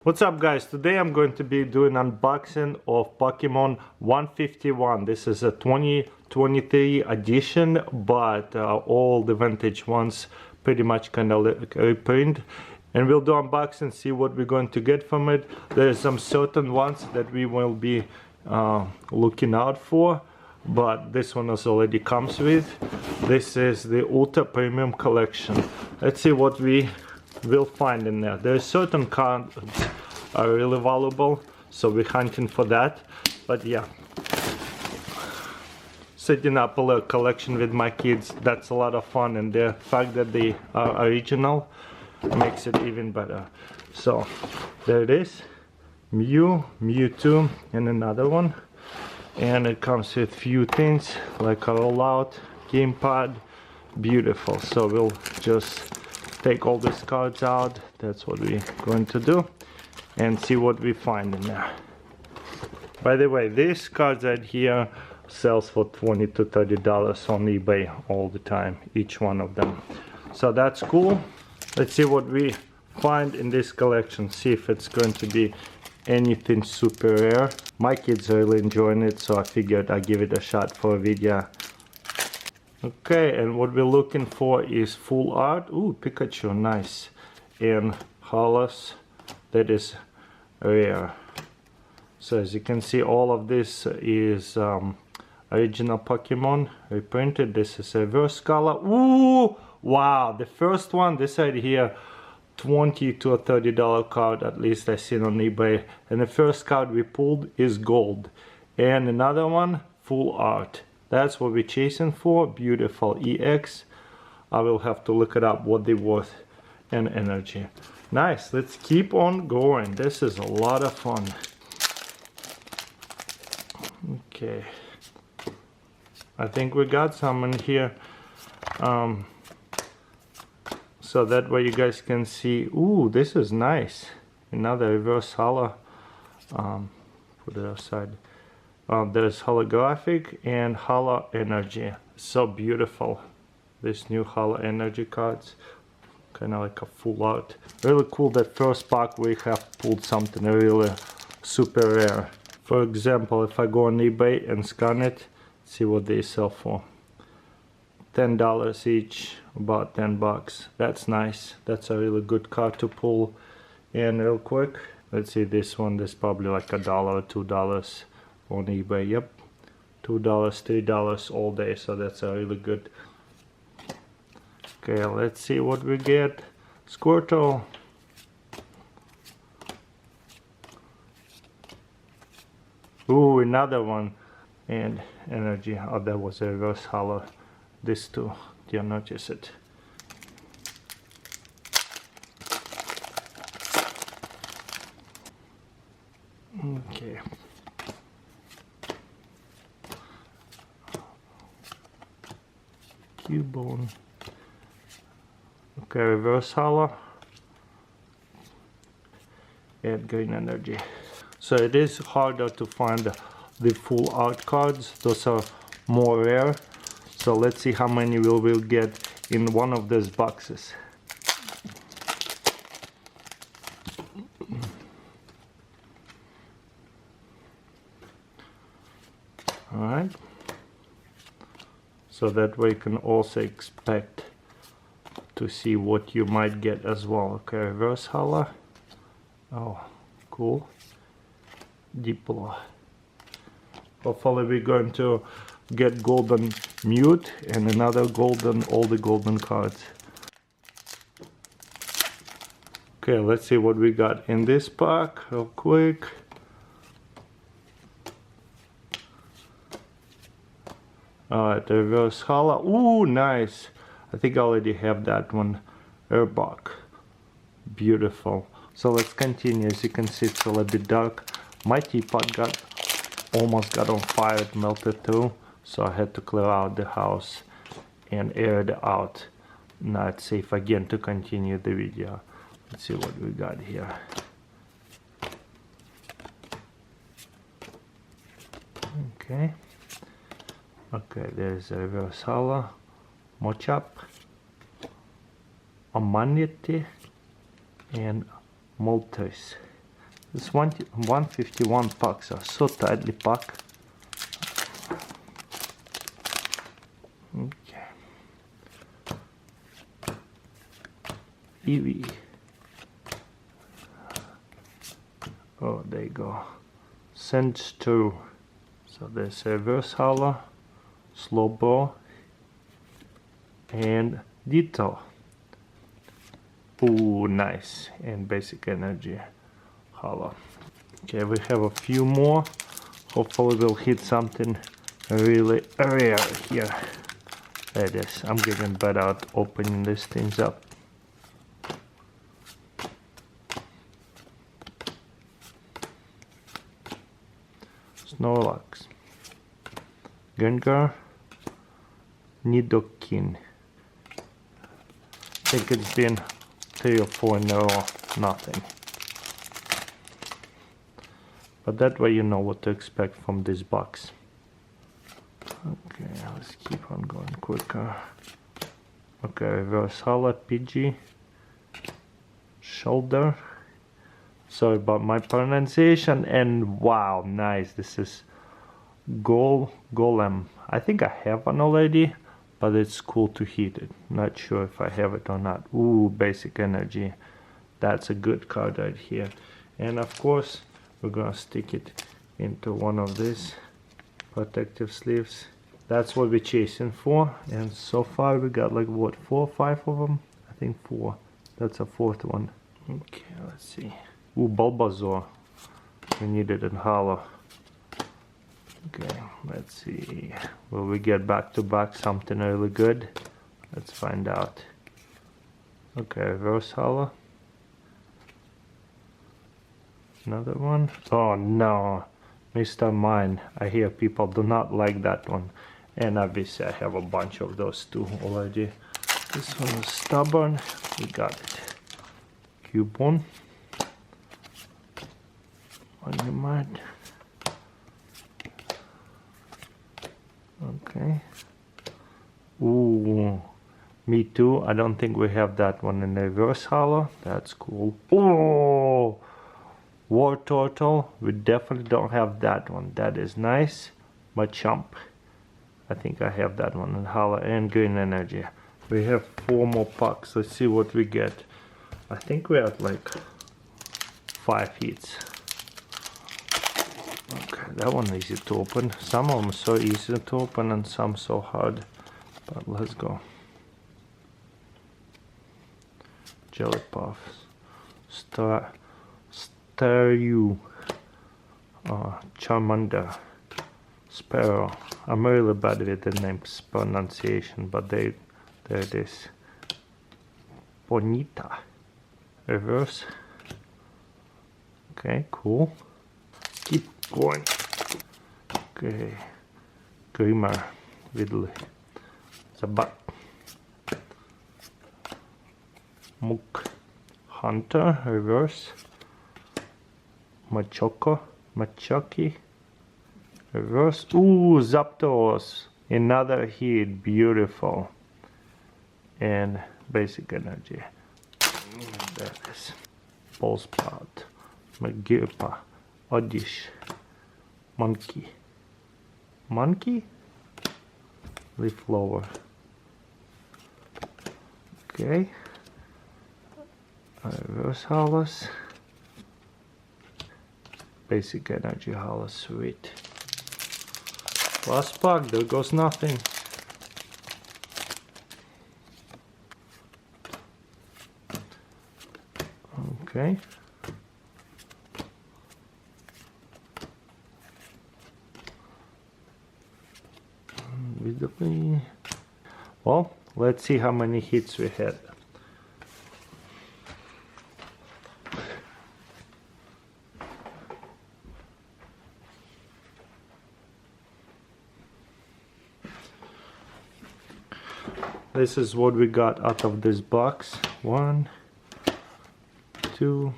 What's up guys, today I'm going to be doing unboxing of Pokemon 151. This is a 2023 edition, but all the vintage ones pretty much kind of reprint. And we'll do unboxing, see what we're going to get from it. There's some certain ones that we will be looking out for, but this one also already comes with. This is the Ultra Premium Collection. Let's see what we will find in there. There's certain cards are really valuable, so we're hunting for that. But yeah, setting up a collection with my kids, that's a lot of fun, and the fact that they are original makes it even better. So there it is, Mew, Mewtwo, and another one. And it comes with few things like a rollout, gamepad, beautiful. So we'll just take all these cards out. That's what we're going to do, and see what we find in there. By the way, these cards right here sells for $20 to $30 on eBay all the time, each one of them. So that's cool. Let's see what we find in this collection, see if it's going to be anything super rare. My kids are really enjoying it, so I figured I'd give it a shot for a video. Okay, and what we're looking for is full art. Ooh, Pikachu, nice. And Hollis, that is rare. So as you can see, all of this is original Pokemon reprinted. This is a reverse Scarlet. Ooh, wow, the first one, this right here, $20 to $30 card, at least I seen on eBay. And the first card we pulled is gold. And another one, full art. That's what we're chasing for. Beautiful EX. I will have to look it up what they worth and energy. Nice. Let's keep on going. This is a lot of fun. Okay. I think we got some in here. So that way you guys can see. Ooh, this is nice. Another reverse holo. Put it aside. There's holographic and holo energy. So beautiful. This new holo energy cards, kind of like a full art. Really cool that first pack we have pulled something really super rare. For example, if I go on eBay and scan it, see what they sell for. $10 each, about 10 bucks. That's nice. That's a really good card to pull. And real quick, let's see this one. There's probably like $1 or $2 on eBay. Yep, $2, $3 all day, so that's a really good. Okay, let's see what we get. Squirtle. Ooh, another one. And energy. Oh, that was a reverse holo. This too, do you notice it? Okay. Cubone. Okay, reverse holo. And green energy. So it is harder to find the full art cards. Those are more rare. So let's see how many we will get in one of those boxes. Alright. So that way you can also expect to see what you might get as well. Okay, reverse holo. Oh, cool. Diplo. Hopefully we're going to get golden Mute and another golden, all the golden cards. Okay, let's see what we got in this pack real quick. Alright, the reverse holo. Ooh, nice. I think I already have that one. Airbach. Beautiful. So let's continue. As you can see, it's a little bit dark. My teapot almost got on fire. It melted through. So I had to clear out the house and air it out. Now it's safe again to continue the video. Let's see what we got here. Okay. Okay, there's a reverse holo. Mochop. Amanite and Moltres. This 151 packs are so tightly packed. Okay. Eevee. Oh, there you go. Sends through. So there's a reverse holo, slow ball, and Ditto. Ooh, nice. And basic energy holo. Okay, we have a few more. Hopefully we'll hit something really rare here. There it is. I'm getting better at opening these things up. Snorlax, Gengar, Nidoking. I think it's been 3 or 4 in a row, nothing. But that way you know what to expect from this box. Okay, let's keep on going quicker. Okay, reverse holo, Pidgey, Shoulder. Sorry about my pronunciation, and wow, nice. This is Golem. I think I have one already, but it's cool to hit it. Not sure if I have it or not. Ooh, basic energy. That's a good card right here. And of course, we're gonna stick it into one of these protective sleeves. That's what we're chasing for. And so far we got like what, 4 or 5 of them? I think 4. That's a 4th one. Okay, let's see. Ooh, Bulbasaur. We need it in holo. Okay, let's see. Will we get back to back something really good? Let's find out. Okay, reverse holo. Another one. Oh no, Mr. Mine. I hear people do not like that one. And obviously I have a bunch of those too already. This one is stubborn. We got it. Cubone. On your mind. Okay. Ooh, me too. I don't think we have that one in the reverse holo. That's cool. Oh, War Turtle. We definitely don't have that one. That is nice. Machamp. I think I have that one in holo and green energy. We have 4 more packs. Let's see what we get. I think we're at like 5 hits. Okay, that one easy to open. Some of them so easy to open and some so hard. But let's go. Jellypuff. Staryu. Charmander. Sparrow. I'm really bad with the names pronunciation, but there it is. Bonita. Reverse. Okay, cool. Keep going. Okay. Grimmer. Ridley. Sabat. Mook. Hunter. Reverse. Machoki. Reverse. Ooh, Zapdos. Another hit. Beautiful. And basic energy. There it is. Ballspot. Magirpa. Oddish. Monkey? Leaf blower. Okay. Reverse holos. Basic energy holos. Sweet. Last pack. There goes nothing. Okay. Well, let's see how many hits we had. This is what we got out of this box. 1, 2,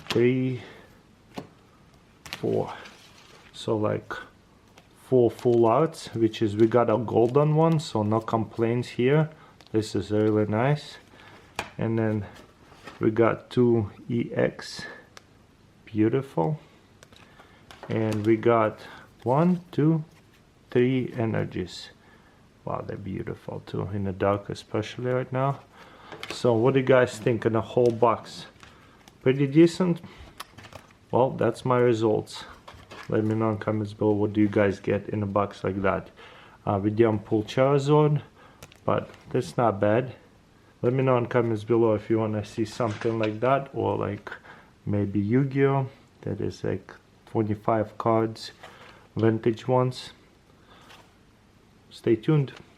3, 4. So like 4 full outs, which is we got a golden one, so no complaints here. This is really nice. And then We got 2 EX, beautiful. And we got 1, 2, 3 energies. Wow, they're beautiful too, in the dark especially right now. So what do you guys think in a whole box? Pretty decent? Well, that's my results. Let me know in comments below what do you guys get in a box like that. We didn't pull Charizard, but that's not bad. Let me know in comments below if you want to see something like that, or like maybe Yu-Gi-Oh! That is like 25 cards, vintage ones. Stay tuned.